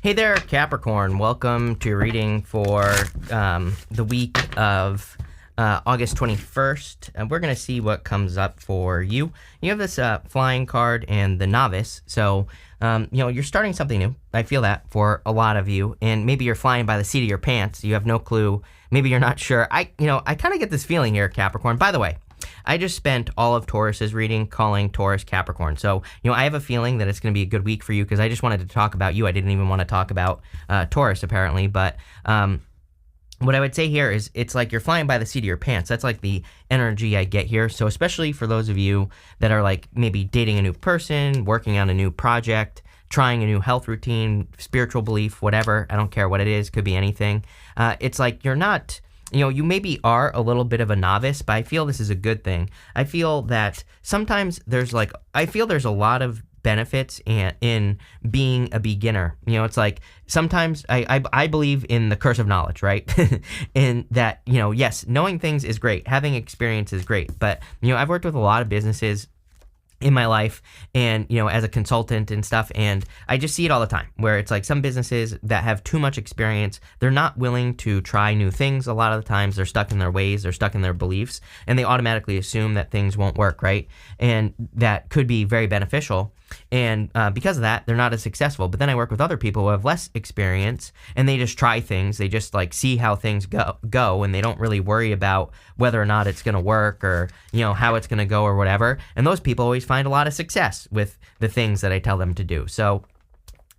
Hey there, Capricorn. Welcome to your reading for the week of August 21st. And we're going to see what comes up for you. You have this flying card and the novice. So, you're starting something new. I feel that for a lot of you. And maybe you're flying by the seat of your pants. You have no clue. Maybe you're not sure. I kind of get this feeling here, Capricorn. By the way, I just spent all of Taurus's reading calling Taurus Capricorn. So, I have a feeling that it's going to be a good week for you because I just wanted to talk about you. I didn't even want to talk about Taurus, apparently. But what I would say here is it's like you're flying by the seat of your pants. That's like the energy I get here. So especially for those of you that are like maybe dating a new person, working on a new project, trying a new health routine, spiritual belief, whatever. I don't care what it is. Could be anything. It's like you're not... you maybe are a little bit of a novice, but I feel this is a good thing. I feel that sometimes there's a lot of benefits in being a beginner. It's like sometimes I believe in the curse of knowledge, right? In that, yes, knowing things is great. Having experience is great. But, I've worked with a lot of businesses in my life and, as a consultant and stuff. And I just see it all the time where it's like some businesses that have too much experience, they're not willing to try new things. A lot of the times they're stuck in their ways, they're stuck in their beliefs, and they automatically assume that things won't work, right? And that could be very beneficial. And because of that, they're not as successful. But then I work with other people who have less experience and they just try things. They just like see how things go and they don't really worry about whether or not it's going to work or, how it's going to go or whatever. And those people always find a lot of success with the things that I tell them to do. So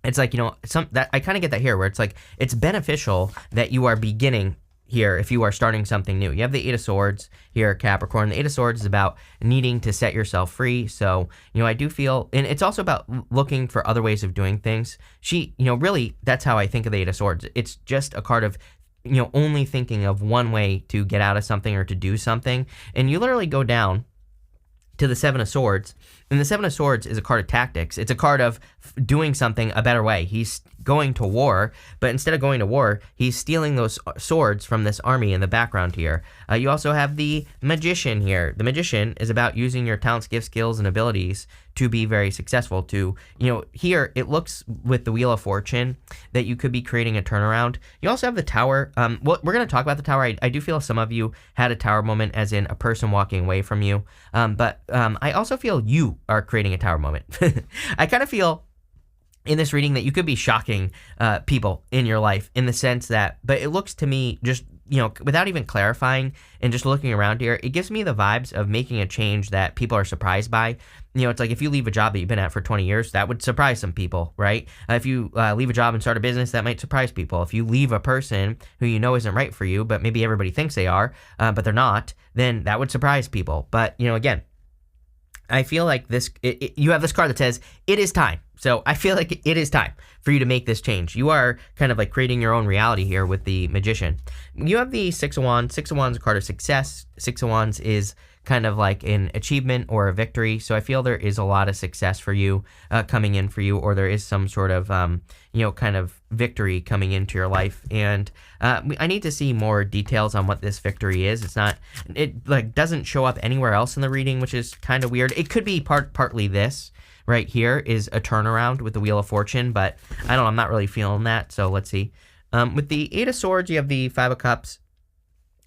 it's like, I kind of get that here where it's like it's beneficial that you are beginning here if you are starting something new. You have the Eight of Swords here, Capricorn. The Eight of Swords is about needing to set yourself free. So, I do feel, and it's also about looking for other ways of doing things. Really, that's how I think of the Eight of Swords. It's just a card of, only thinking of one way to get out of something or to do something. And you literally go down to the Seven of Swords. And the Seven of Swords is a card of tactics. It's a card of doing something a better way. He's going to war, but instead of going to war, he's stealing those swords from this army in the background here. You also have the Magician here. The Magician is about using your talents, gifts, skills, and abilities to be very successful. Here it looks with the Wheel of Fortune that you could be creating a turnaround. You also have the Tower. We're going to talk about the Tower. I do feel some of you had a Tower moment, as in a person walking away from you. But I also feel you are creating a Tower moment. I kind of feel in this reading that you could be shocking people in your life in the sense that, but it looks to me just, without even clarifying and just looking around here, it gives me the vibes of making a change that people are surprised by. It's like if you leave a job that you've been at for 20 years, that would surprise some people, right? If you leave a job and start a business, that might surprise people. If you leave a person who isn't right for you, but maybe everybody thinks they are, but they're not, then that would surprise people. But, again, I feel like you have this card that says, it is time. So I feel like it is time for you to make this change. You are kind of like creating your own reality here with the Magician. You have the Six of Wands. Six of Wands is a card of success. Six of Wands is kind of like an achievement or a victory. So I feel there is a lot of success for you coming in for you, or there is some sort of, kind of victory coming into your life. And I need to see more details on what this victory is. It doesn't show up anywhere else in the reading, which is kind of weird. It could be partly this. Right here is a turnaround with the Wheel of Fortune, but I don't know, I'm not really feeling that, so let's see. With the Eight of Swords, you have the Five of Cups.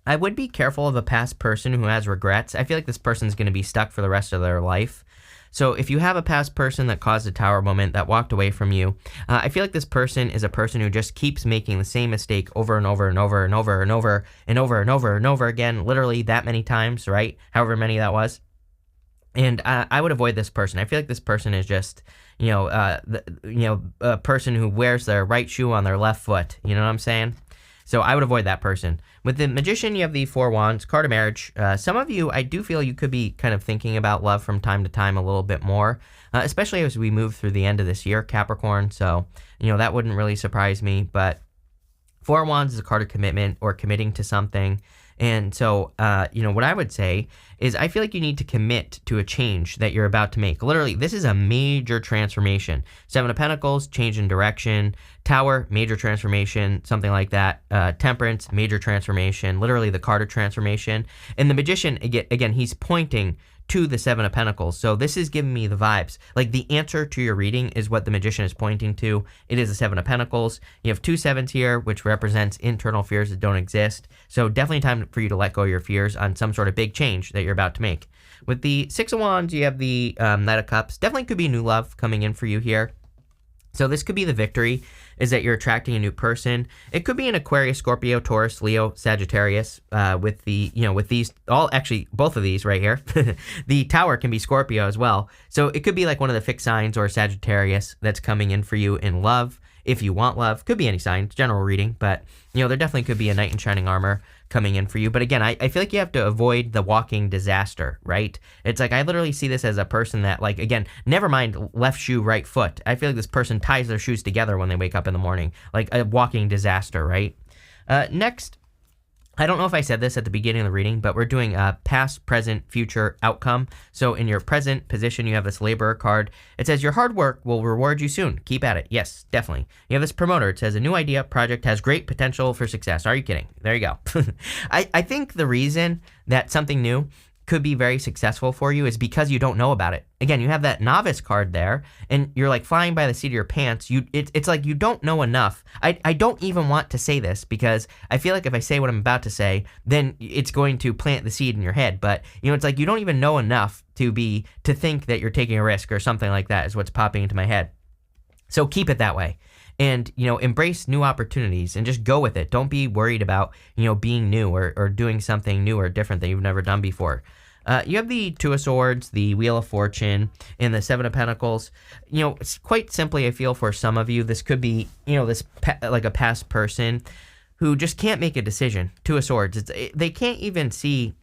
I would be careful of a past person who has regrets. I feel like this person's going to be stuck for the rest of their life. So if you have a past person that caused a Tower moment, that walked away from you, I feel like this person is a person who just keeps making the same mistake over and over and over and over and over and over and over and over again, literally that many times, right? However many that was. And I would avoid this person. I feel like this person is just, a person who wears their right shoe on their left foot. You know what I'm saying? So I would avoid that person. With the Magician, you have the Four Wands, card of marriage. Some of you, I do feel you could be kind of thinking about love from time to time a little bit more, especially as we move through the end of this year, Capricorn. So, that wouldn't really surprise me. But Four Wands is a card of commitment or committing to something. And so, what I would say is I feel like you need to commit to a change that you're about to make. Literally, this is a major transformation. Seven of Pentacles, change in direction. Tower, major transformation, something like that. Temperance, major transformation. Literally the card of transformation. And the Magician, again, he's pointing to the Seven of Pentacles. So this is giving me the vibes. Like the answer to your reading is what the Magician is pointing to. It is the Seven of Pentacles. You have 2 sevens here, which represents internal fears that don't exist. So definitely time for you to let go of your fears on some sort of big change that you're about to make. With the 6 of Wands, you have the Knight of Cups. Definitely could be new love coming in for you here. So this could be the victory, is that you're attracting a new person. It could be an Aquarius, Scorpio, Taurus, Leo, Sagittarius, with the, with these, both of these right here. The Tower can be Scorpio as well. So it could be like one of the fixed signs or Sagittarius that's coming in for you in love. If you want love, could be any sign, general reading, but, there definitely could be a knight in shining armor coming in for you. But again, I feel like you have to avoid the walking disaster, right? It's like, I literally see this as a person that, like, again, never mind left shoe, right foot. I feel like this person ties their shoes together when they wake up in the morning, like a walking disaster, right? Next, I don't know if I said this at the beginning of the reading, but we're doing a past, present, future outcome. So in your present position, you have this laborer card. It says your hard work will reward you soon. Keep at it. Yes, definitely. You have this promoter. It says a new idea project has great potential for success. Are you kidding? There you go. I think the reason that something new could be very successful for you is because you don't know about it. Again, you have that novice card there, and you're like flying by the seat of your pants. It's like you don't know enough. I don't even want to say this because I feel like if I say what I'm about to say, then it's going to plant the seed in your head. But it's like you don't even know enough to think that you're taking a risk or something like that is what's popping into my head. So keep it that way. And, embrace new opportunities and just go with it. Don't be worried about, being new or doing something new or different that you've never done before. You have the 2 of Swords, the Wheel of Fortune, and the 7 of Pentacles. It's quite simply, I feel for some of you, this could be, like a past person who just can't make a decision. 2 of Swords. They can't even see,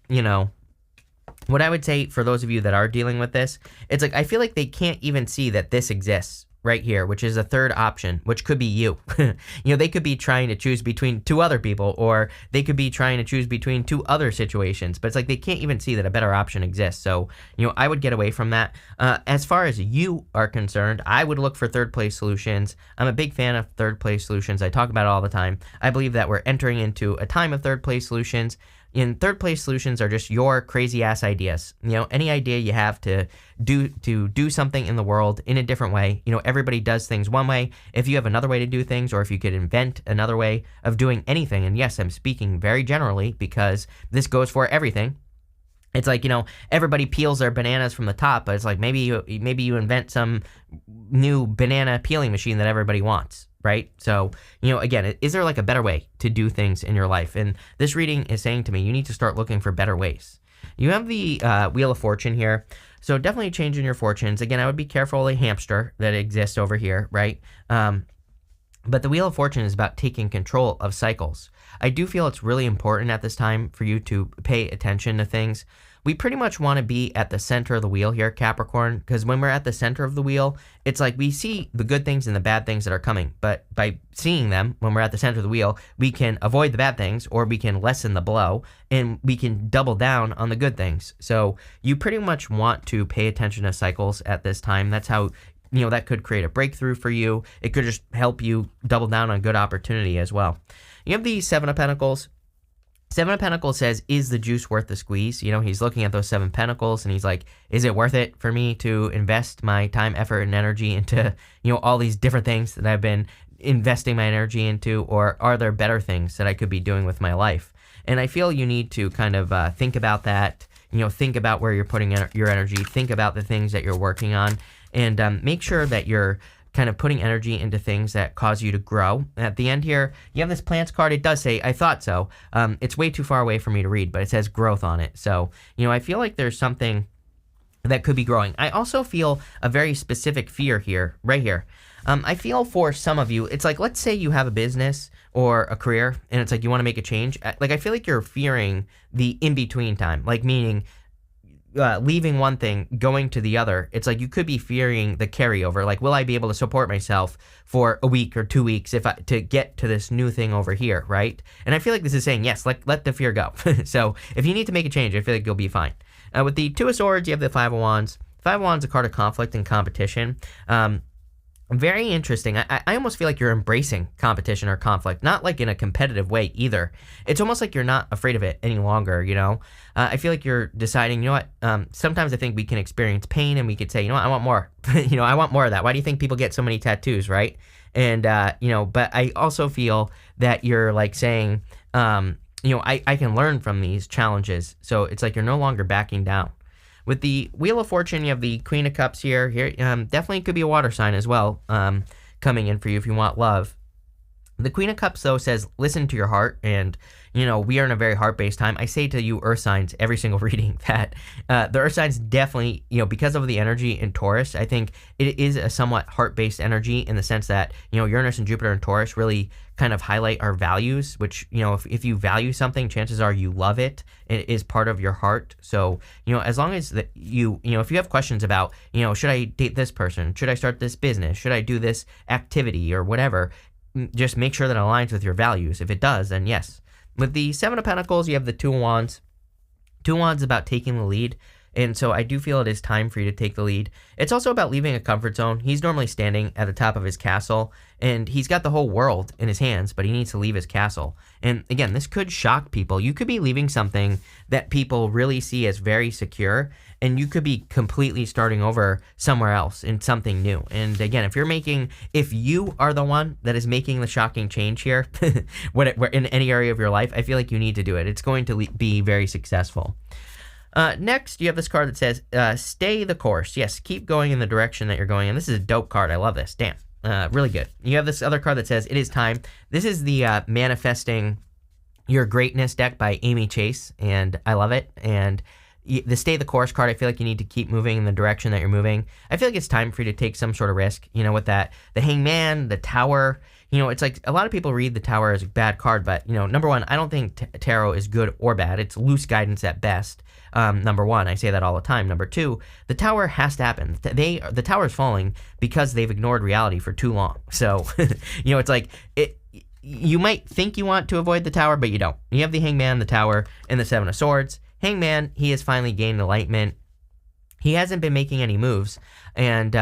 what I would say for those of you that are dealing with this, it's like I feel like they can't even see that this exists right here, which is a third option, which could be you. They could be trying to choose between 2 other people, or they could be trying to choose between 2 other situations, but it's like they can't even see that a better option exists. So, I would get away from that. As far as you are concerned, I would look for third place solutions. I'm a big fan of third place solutions. I talk about it all the time. I believe that we're entering into a time of third place solutions. In third place solutions are just your crazy ass ideas. Any idea you have to do something in the world in a different way. Everybody does things one way. If you have another way to do things, or if you could invent another way of doing anything, and yes, I'm speaking very generally because this goes for everything. It's like, everybody peels their bananas from the top, but it's like maybe you invent some new banana peeling machine that everybody wants. Right? So, again, is there like a better way to do things in your life? And this reading is saying to me, you need to start looking for better ways. You have the Wheel of Fortune here. So definitely changing your fortunes. Again, I would be careful of the hamster that exists over here, right? But the Wheel of Fortune is about taking control of cycles. I do feel it's really important at this time for you to pay attention to things. We pretty much want to be at the center of the wheel here, Capricorn, because when we're at the center of the wheel, it's like we see the good things and the bad things that are coming. But by seeing them, when we're at the center of the wheel, we can avoid the bad things, or we can lessen the blow, and we can double down on the good things. So you pretty much want to pay attention to cycles at this time. That's how, that could create a breakthrough for you. It could just help you double down on good opportunity as well. You have the 7 of Pentacles. 7 of Pentacles says, is the juice worth the squeeze? He's looking at those 7 Pentacles and he's like, is it worth it for me to invest my time, effort, and energy into, all these different things that I've been investing my energy into? Or are there better things that I could be doing with my life? And I feel you need to kind of think about that, think about where you're putting your energy, think about the things that you're working on, and make sure that you're kind of putting energy into things that cause you to grow. At the end here, you have this plants card. It does say, I thought so. It's way too far away for me to read, but it says growth on it. So, I feel like there's something that could be growing. I also feel a very specific fear here, right here. I feel for some of you, it's like, let's say you have a business or a career, and it's like you want to make a change. Like, I feel like you're fearing the in-between time, like meaning leaving one thing, going to the other. It's like you could be fearing the carryover. Like, will I be able to support myself for a week or 2 weeks to get to this new thing over here, right? And I feel like this is saying, yes, let the fear go. So if you need to make a change, I feel like you'll be fine. With the 2 of Swords, you have the 5 of Wands. 5 of Wands is a card of conflict and competition. Very interesting. I almost feel like you're embracing competition or conflict, not like in a competitive way either. It's almost like you're not afraid of it any longer, you know? I feel like you're deciding, you know what? Sometimes I think we can experience pain and we could say, you know what? I want more. You know, I want more of that. Why do you think people get so many tattoos, right? And, you know, but I also feel that you're like saying, you know, I can learn from these challenges. So it's like you're no longer backing down. With the Wheel of Fortune, you have the Queen of Cups here. Here, definitely could be a water sign as well, coming in for you if you want love. The Queen of Cups, though, says, listen to your heart, and, you know, we are in a very heart-based time. I say to you Earth signs every single reading that the Earth signs definitely, you know, because of the energy in Taurus, I think it is a somewhat heart-based energy in the sense that, you know, Uranus and Jupiter and Taurus really kind of highlight our values, which, you know, if you value something, chances are you love it. It is part of your heart. So, you know, as long as that you know, if you have questions about, you know, should I date this person? Should I start this business? Should I do this activity or whatever? Just make sure that it aligns with your values. If it does, then yes. With the Seven of Pentacles, you have the Two of Wands. Two of Wands about taking the lead. And so I do feel it is time for you to take the lead. It's also about leaving a comfort zone. He's normally standing at the top of his castle, and he's got the whole world in his hands, but he needs to leave his castle. And again, this could shock people. You could be leaving something that people really see as very secure, and you could be completely starting over somewhere else in something new. And again, if you are the one that is making the shocking change here, in any area of your life, I feel like you need to do it. It's going to be very successful. Next, you have this card that says, stay the course. Yes, keep going in the direction that you're going in. This is a dope card. I love this. Damn. Really good. You have this other card that says, it is time. This is the Manifesting Your Greatness deck by Amy Chase, and I love it. And the stay the course card, I feel like you need to keep moving in the direction that you're moving. I feel like it's time for you to take some sort of risk, you know, with that. The Hangman, the Tower, you know, it's like a lot of people read the Tower as a bad card, but, you know, number one, I don't think tarot is good or bad. It's loose guidance at best. Number one, I say that all the time. Number two, the Tower has to happen. The Tower is falling because they've ignored reality for too long. So, you know, it's like you might think you want to avoid the Tower, but you don't. You have the Hangman, the Tower, and the Seven of Swords. Hangman, he has finally gained enlightenment. He hasn't been making any moves, and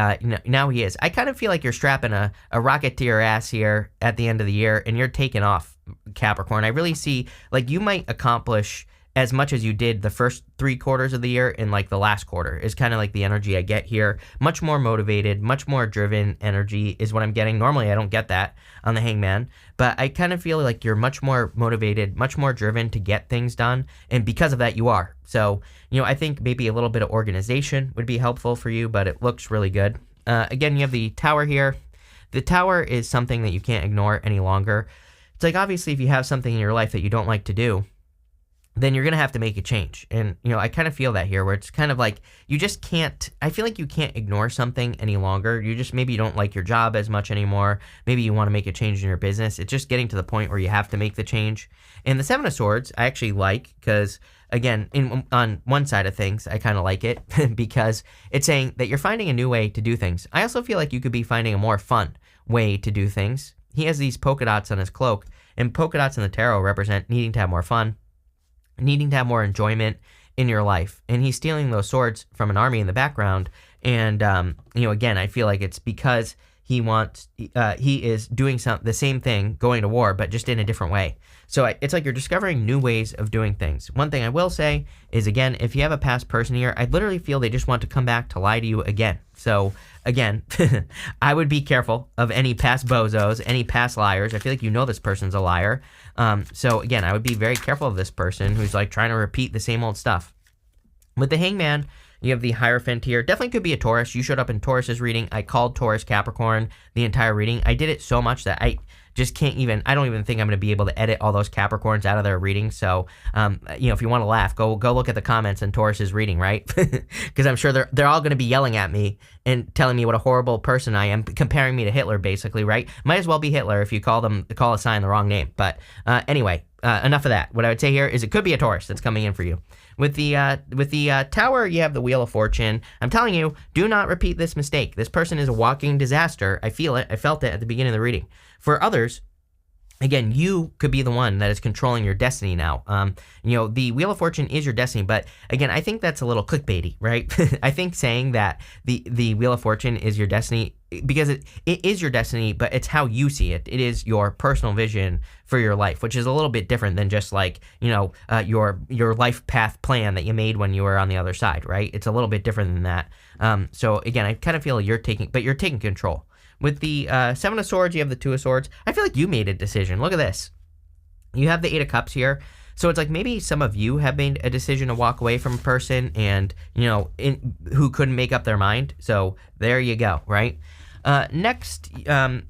now he is. I kind of feel like you're strapping a rocket to your ass here at the end of the year, and you're taking off, Capricorn. I really see, like, you might accomplish as much as you did the first 3 quarters of the year in, like, the last quarter is kind of like the energy I get here. Much more motivated, much more driven energy is what I'm getting. Normally, I don't get that on the Hangman, but I kind of feel like you're much more motivated, much more driven to get things done, and because of that, you are. So, you know, I think maybe a little bit of organization would be helpful for you, but it looks really good. Again, you have the Tower here. The Tower is something that you can't ignore any longer. It's like, obviously, if you have something in your life that you don't like to do, then you're going to have to make a change. And, you know, I kind of feel that here where it's kind of like you just can't, I feel like you can't ignore something any longer. Maybe you don't like your job as much anymore. Maybe you want to make a change in your business. It's just getting to the point where you have to make the change. And the Seven of Swords, I actually like because, again, on one side of things, I kind of like it because it's saying that you're finding a new way to do things. I also feel like you could be finding a more fun way to do things. He has these polka dots on his cloak, and polka dots in the tarot represent needing to have more fun, needing to have more enjoyment in your life. And he's stealing those swords from an army in the background. And, you know, again, I feel like it's because he is doing the same thing, going to war, but just in a different way. So it's like you're discovering new ways of doing things. One thing I will say is, again, if you have a past person here, I literally feel they just want to come back to lie to you again. So, again, I would be careful of any past bozos, any past liars. I feel like you know this person's a liar. So, again, I would be very careful of this person who's, like, trying to repeat the same old stuff. With the Hangman, you have the Hierophant here. Definitely could be a Taurus. You showed up in Taurus's reading. I called Taurus Capricorn the entire reading. I did it so much that I just I don't even think I'm going to be able to edit all those Capricorns out of their reading. So, you know, if you want to laugh, go look at the comments in Taurus's reading, right? Because I'm sure they're all going to be yelling at me and telling me what a horrible person I am, comparing me to Hitler, basically, right? Might as well be Hitler if you call a sign the wrong name. But anyway, enough of that. What I would say here is it could be a Taurus that's coming in for you. With the Tower, you have the Wheel of Fortune. I'm telling you, do not repeat this mistake. This person is a walking disaster. I feel it. I felt it at the beginning of the reading. For others, again, you could be the one that is controlling your destiny now. The Wheel of Fortune is your destiny, but again, I think that's a little clickbaity, right? I think saying that the Wheel of Fortune is your destiny, because it is your destiny, but it's how you see it. It is your personal vision for your life, which is a little bit different than just like, your life path plan that you made when you were on the other side, right? It's a little bit different than that. So again, I kind of feel you're taking control. With the Seven of Swords, you have the Two of Swords. I feel like you made a decision. Look at this. You have the Eight of Cups here. So it's like maybe some of you have made a decision to walk away from a person and, who couldn't make up their mind. So there you go, right? Next, in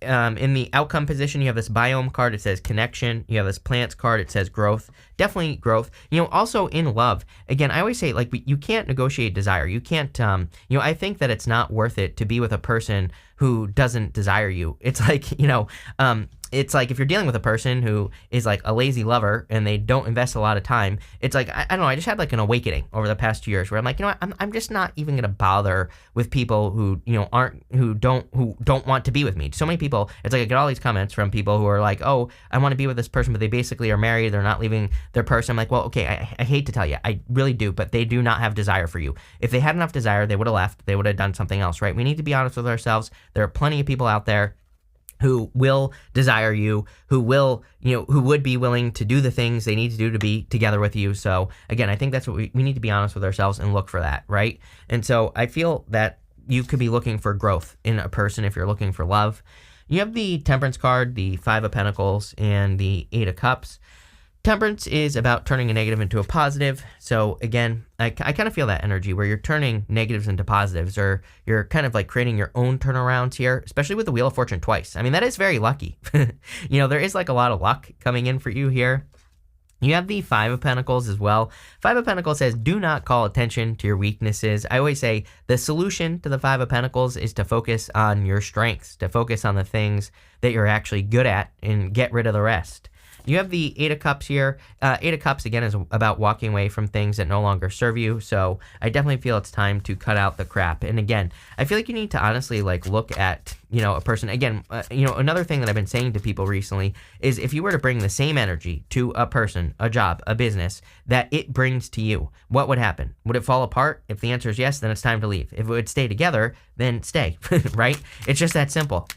the outcome position, you have this biome card. It says connection. You have this plants card. It says growth. Definitely growth. Also in love, again, I always say, like, you can't negotiate desire. You can't, I think that it's not worth it to be with a person who doesn't desire you. It's like, it's like if you're dealing with a person who is like a lazy lover and they don't invest a lot of time, it's like, I don't know, I just had like an awakening over the past 2 years where I'm like, I'm just not even going to bother with people who, who don't want to be with me. So many people, it's like I get all these comments from people who are like, oh, I want to be with this person, but they basically are married. They're not leaving their person. I'm like, well, okay, I hate to tell you, I really do, but they do not have desire for you. If they had enough desire, they would have left. They would have done something else, right? We need to be honest with ourselves. There are plenty of people out there who will desire you, who would be willing to do the things they need to do to be together with you. So again, I think that's what we need to be honest with ourselves and look for that, right? And so I feel that you could be looking for growth in a person if you're looking for love. You have the Temperance card, the Five of Pentacles, and the Eight of Cups. Temperance is about turning a negative into a positive. So again, I kind of feel that energy where you're turning negatives into positives, or you're kind of like creating your own turnarounds here, especially with the Wheel of Fortune twice. I mean, that is very lucky. There is like a lot of luck coming in for you here. You have the Five of Pentacles as well. Five of Pentacles says, do not call attention to your weaknesses. I always say the solution to the Five of Pentacles is to focus on your strengths, to focus on the things that you're actually good at and get rid of the rest. You have the Eight of Cups here. Eight of Cups, again, is about walking away from things that no longer serve you. So I definitely feel it's time to cut out the crap. And again, I feel like you need to honestly like look at, a person. Again, another thing that I've been saying to people recently is if you were to bring the same energy to a person, a job, a business that it brings to you, what would happen? Would it fall apart? If the answer is yes, then it's time to leave. If it would stay together, then stay, right? It's just that simple.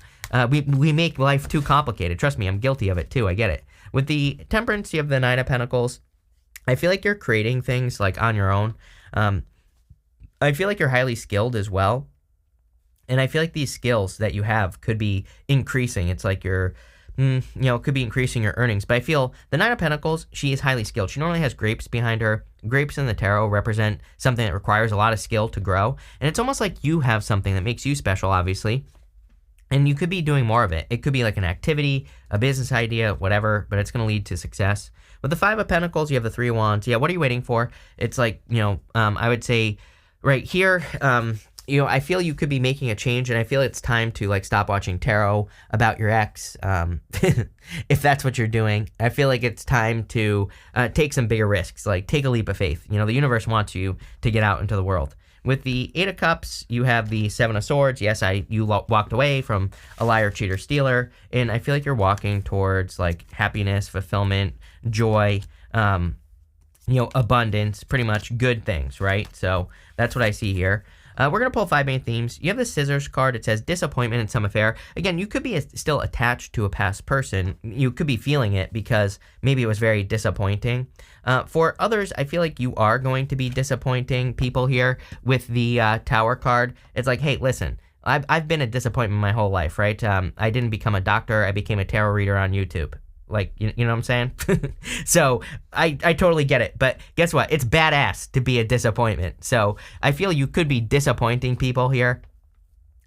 We make life too complicated. Trust me, I'm guilty of it too. I get it. With the Temperance, you have the Nine of Pentacles. I feel like you're creating things like on your own. I feel like you're highly skilled as well. And I feel like these skills that you have could be increasing. It's like could be increasing your earnings. But I feel the Nine of Pentacles, she is highly skilled. She normally has grapes behind her. Grapes in the tarot represent something that requires a lot of skill to grow. And it's almost like you have something that makes you special, obviously. And you could be doing more of it. It could be like an activity, a business idea, whatever, but it's going to lead to success. With the Five of Pentacles, you have the Three of Wands. Yeah, what are you waiting for? It's like, I would say right here, I feel you could be making a change, and I feel it's time to like stop watching tarot about your ex. If that's what you're doing, I feel like it's time to take some bigger risks, like take a leap of faith. The universe wants you to get out into the world. With the Eight of Cups, you have the Seven of Swords. Yes, you walked away from a liar, cheater, stealer, and I feel like you're walking towards like happiness, fulfillment, joy, abundance, pretty much good things, right? So that's what I see here. We're going to pull 5 main themes. You have the Scissors card. It says disappointment in some affair. Again, you could be still attached to a past person. You could be feeling it because maybe it was very disappointing. For others, I feel like you are going to be disappointing people here with the Tower card. It's like, hey, listen, I've been a disappointment my whole life, right? I didn't become a doctor. I became a tarot reader on YouTube. Like, you know what I'm saying? So I totally get it. But guess what? It's badass to be a disappointment. So I feel you could be disappointing people here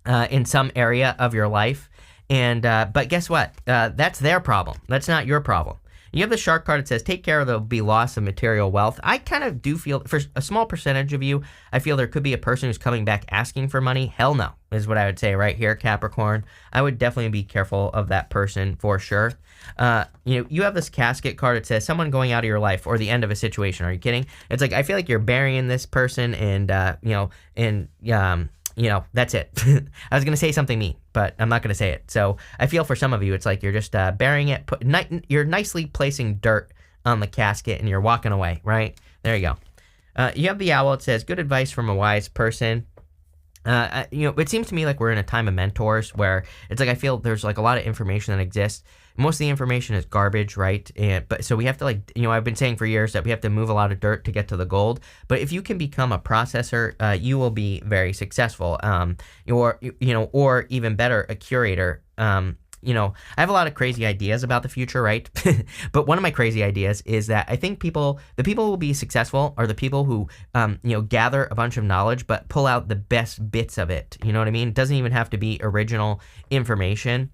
in some area of your life. And but guess what? That's their problem. That's not your problem. You have the Shark card. It says, take care, there'll be loss of material wealth. I kind of do feel, for a small percentage of you, I feel there could be a person who's coming back asking for money. Hell no, is what I would say right here, Capricorn. I would definitely be careful of that person for sure. You have this Casket card. It says, someone going out of your life or the end of a situation. Are you kidding? It's like, I feel like you're burying this person and, That's it. I was going to say something mean, but I'm not going to say it. So I feel for some of you, it's like you're just burying it. You're nicely placing dirt on the casket and you're walking away, right? There you go. You have the owl. It says, good advice from a wise person. It seems to me like we're in a time of mentors where it's like I feel there's like a lot of information that exists. Most of the information is garbage, right? But so we have to I've been saying for years that we have to move a lot of dirt to get to the gold. But if you can become a processor, you will be very successful. Or even better, a curator. I have a lot of crazy ideas about the future, right? But one of my crazy ideas is that I think the people who will be successful are the people who, gather a bunch of knowledge, but pull out the best bits of it. You know what I mean? It doesn't even have to be original information.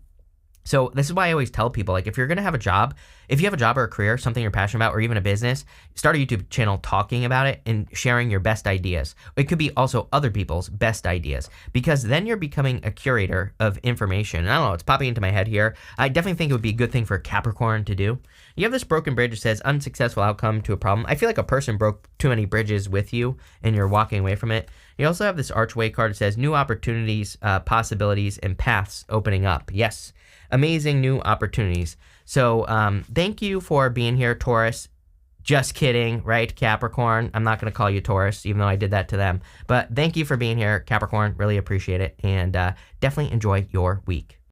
So this is why I always tell people, like, if you're going to have a job, if you have a job or a career, something you're passionate about, or even a business, start a YouTube channel talking about it and sharing your best ideas. It could be also other people's best ideas, because then you're becoming a curator of information. And I don't know, it's popping into my head here. I definitely think it would be a good thing for Capricorn to do. You have this broken bridge that says unsuccessful outcome to a problem. I feel like a person broke too many bridges with you and you're walking away from it. You also have this archway card that says new opportunities, possibilities, and paths opening up. Yes. Amazing new opportunities. So thank you for being here, Taurus. Just kidding, right, Capricorn? I'm not going to call you Taurus, even though I did that to them. But thank you for being here, Capricorn. Really appreciate it. And definitely enjoy your week.